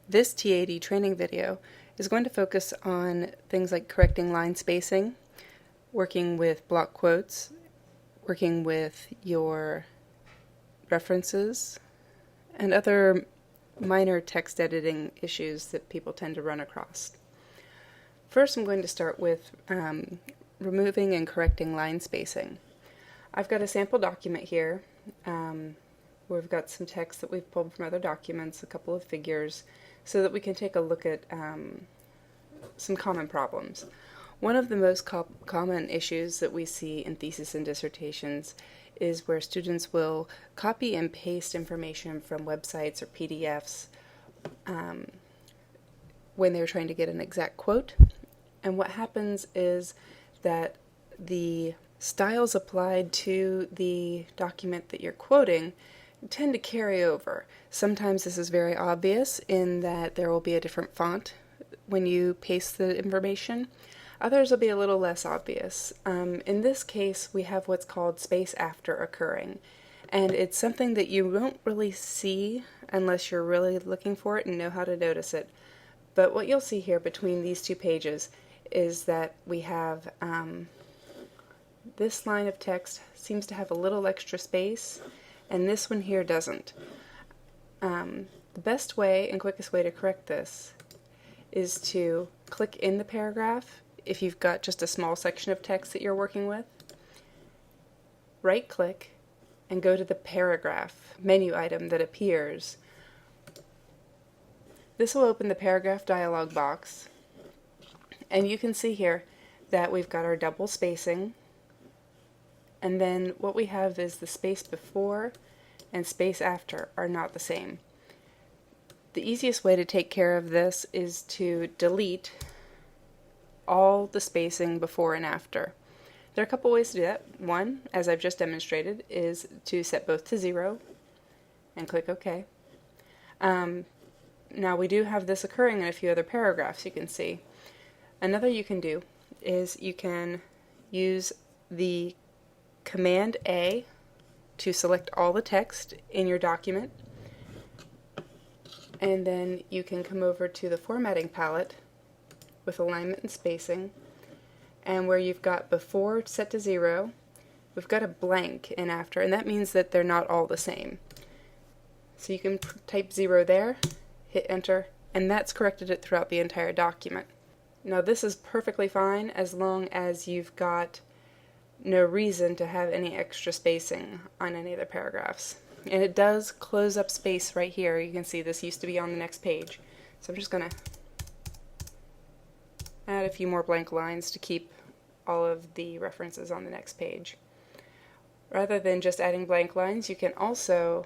This TAD training video is going to focus on things like correcting line spacing, working with block quotes, working with your references, and other minor text editing issues that people tend to run across. First, I'm going to start with removing and correcting line spacing. I've got a sample document here where we've got some text that we've pulled from other documents, a couple of figures, so that we can take a look at some common problems. One of the most common issues that we see in thesis and dissertations is where students will copy and paste information from websites or PDFs when they're trying to get an exact quote. And what happens is that the styles applied to the document that you're quoting tend to carry over. Sometimes this is very obvious in that there will be a different font when you paste the information. Others will be a little less obvious. In this case, we have what's called space after occurring, and it's something that you won't really see unless you're really looking for it and know how to notice it. But what you'll see here between these two pages is that we have this line of text seems to have a little extra space, and this one here doesn't. The best way and quickest way to correct this is to click in the paragraph if you've got just a small section of text that you're working with. Right click and go to the paragraph menu item that appears. This will open the paragraph dialog box, and you can see here that we've got our double spacing, and then what we have is the space before and space after are not the same. The easiest way to take care of this is to delete all the spacing before and after. There are a couple ways to do that. One, as I've just demonstrated, is to set both to 0 and click OK. Now we do have this occurring in a few other paragraphs, you can see. Another you can do is you can use the Command A to select all the text in your document, and then you can come over to the formatting palette with alignment and spacing, and where you've got before set to 0, we've got a blank in after, and that means that they're not all the same. So you can type 0 there, hit enter, and that's corrected it throughout the entire document. Now this is perfectly fine as long as you've got no reason to have any extra spacing on any of the paragraphs. And it does close up space right here. You can see this used to be on the next page. So I'm just going to add a few more blank lines to keep all of the references on the next page. Rather than just adding blank lines, you can also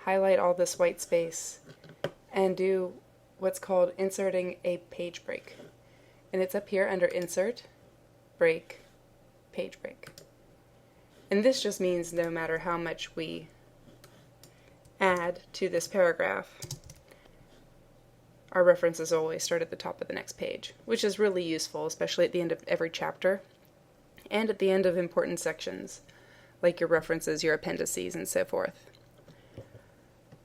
highlight all this white space and do what's called inserting a page break. And it's up here under Insert, Break, Page Break. And this just means no matter how much we add to this paragraph, our references always start at the top of the next page, which is really useful, especially at the end of every chapter and at the end of important sections, like your references, your appendices, and so forth.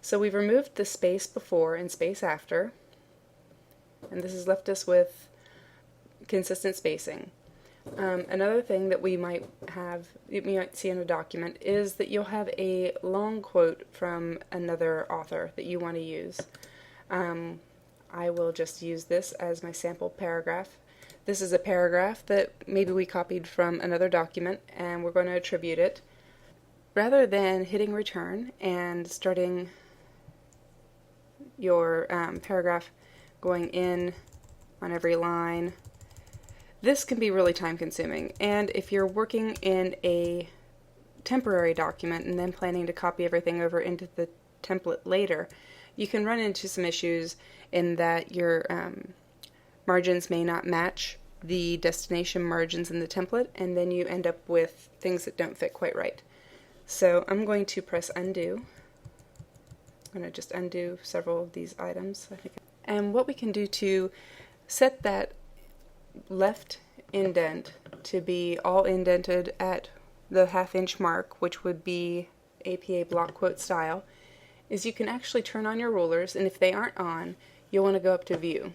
So we've removed the space before and space after, and this has left us with consistent spacing. Another thing that we might see in a document is that you'll have a long quote from another author that you want to use. I will just use this as my sample paragraph. This is a paragraph that maybe we copied from another document, and we're going to attribute it. Rather than hitting return and starting your paragraph going in on every line, this can be really time consuming, and if you're working in a temporary document and then planning to copy everything over into the template later, you can run into some issues in that your margins may not match the destination margins in the template, and then you end up with things that don't fit quite right. So I'm going to press undo. I'm going to just undo several of these items, I think. And what we can do to set that left indent to be all indented at the 1/2 inch mark, which would be APA block quote style, is you can actually turn on your rulers, and if they aren't on, you'll want to go up to View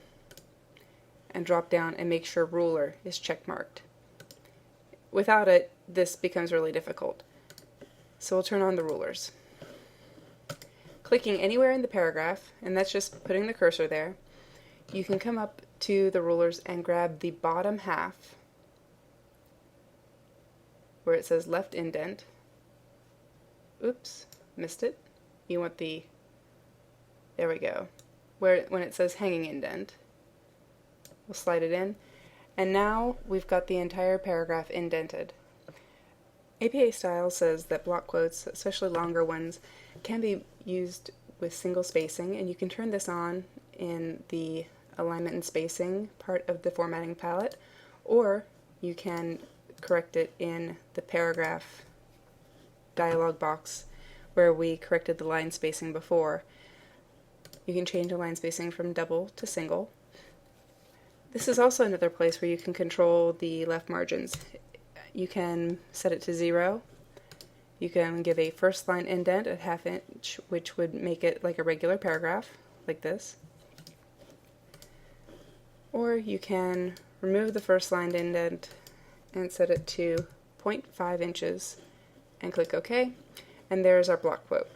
and drop down and make sure Ruler is check marked. Without it, this becomes really difficult. So we'll turn on the rulers. Clicking anywhere in the paragraph, and that's just putting the cursor there, you can come up to the rulers and grab the bottom half where it says left indent. Oops, missed it. You want the, there we go, when it says hanging indent. We'll slide it in, and now we've got the entire paragraph indented. APA style says that block quotes, especially longer ones, can be used with single spacing, and you can turn this on in the alignment and spacing part of the formatting palette, or you can correct it in the paragraph dialog box where we corrected the line spacing before. You can change the line spacing from double to single. This is also another place where you can control the left margins. You can set it to 0. You can give a first line indent at ½ inch, which would make it like a regular paragraph, like this. Or you can remove the first line indent and set it to 0.5 inches and click OK, and there's our block quote.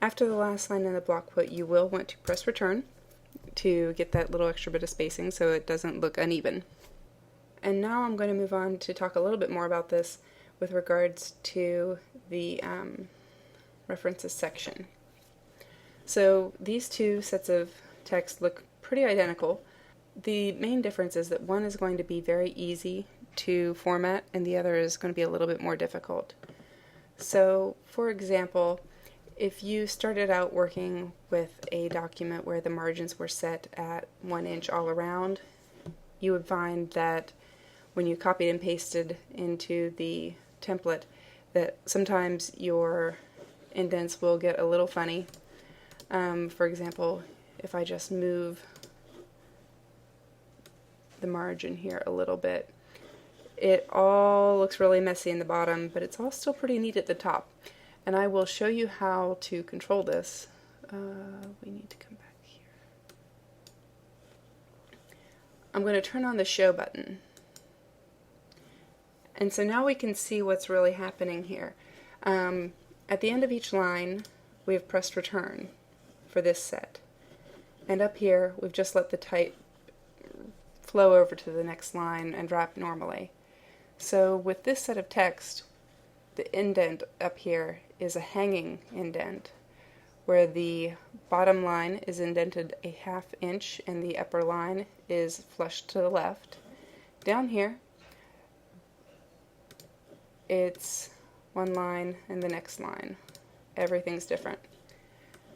After the last line in the block quote, you will want to press return to get that little extra bit of spacing so it doesn't look uneven. And now I'm going to move on to talk a little bit more about this with regards to the references section. So these two sets of text look pretty identical. The main difference is that one is going to be very easy to format and the other is going to be a little bit more difficult. So, for example, if you started out working with a document where the margins were set at 1 inch all around, you would find that when you copied and pasted into the template that sometimes your indents will get a little funny. For example, if I just move the margin here a little bit, it all looks really messy in the bottom, but it's all still pretty neat at the top. And I will show you how to control this. We need to come back here. I'm going to turn on the show button. And so now we can see what's really happening here. At the end of each line, we have pressed return for this set. And up here, we've just let the type flow over to the next line and wrap normally. So with this set of text, the indent up here is a hanging indent, where the bottom line is indented a ½ inch and the upper line is flush to the left. Down here, it's one line and the next line. Everything's different.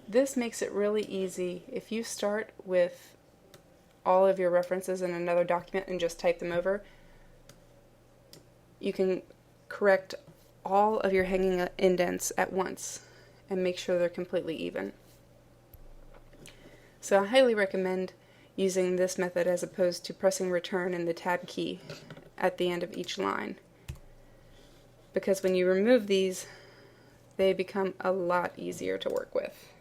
This makes it really easy if you start with all of your references in another document and just type them over. You can correct all of your hanging indents at once and make sure they're completely even. So I highly recommend using this method as opposed to pressing return and the tab key at the end of each line, because when you remove these, they become a lot easier to work with.